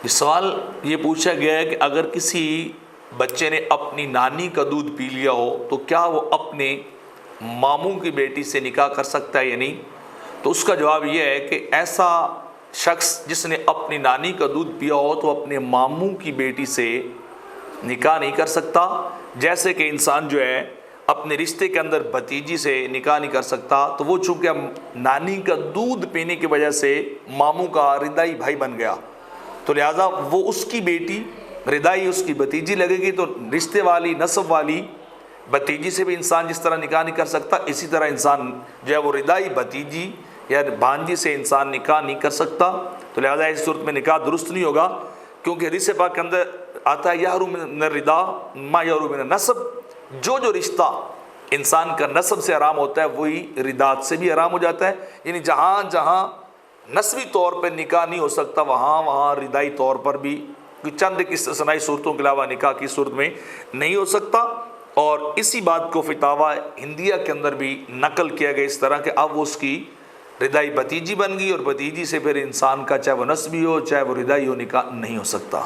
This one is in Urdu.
اس سوال یہ پوچھا گیا ہے کہ اگر کسی بچے نے اپنی نانی کا دودھ پی لیا ہو تو کیا وہ اپنے ماموں کی بیٹی سے نکاح کر سکتا ہے یا نہیں؟ تو اس کا جواب یہ ہے کہ ایسا شخص جس نے اپنی نانی کا دودھ پیا ہو تو اپنے ماموں کی بیٹی سے نکاح نہیں کر سکتا، جیسے کہ انسان جو ہے اپنے رشتے کے اندر بھتیجی سے نکاح نہیں کر سکتا، تو وہ چونکہ نانی کا دودھ پینے کی وجہ سے ماموں کا رضاعی بھائی بن گیا، تو لہٰذا وہ اس کی بیٹی رضاعی اس کی بھتیجی لگے گی، تو رشتے والی نسب والی بھتیجی سے بھی انسان جس طرح نکاح نہیں کر سکتا، اسی طرح انسان جو ہے وہ رضاعی بھتیجی یا بھانجی سے انسان نکاح نہیں کر سکتا۔ تو لہٰذا اس صورت میں نکاح درست نہیں ہوگا، کیونکہ حدیث پاک کے اندر آتا ہے یحرم من الرضاع ما یحرم من النسب، جو رشتہ انسان کا نسب سے حرام ہوتا ہے وہی رضاعت سے بھی حرام ہو جاتا ہے، یعنی جہاں جہاں نسبی طور پر نکاح نہیں ہو سکتا وہاں رضاعی طور پر بھی چند استثنائی صورتوں کے علاوہ نکاح کی صورت میں نہیں ہو سکتا۔ اور اسی بات کو فتاوی ہندیہ کے اندر بھی نقل کیا گیا اس طرح کہ اب وہ اس کی رضاعی بھتیجی بن گئی، اور بھتیجی سے پھر انسان کا چاہے وہ نسبی ہو چاہے وہ رضاعی ہو نکاح نہیں ہو سکتا۔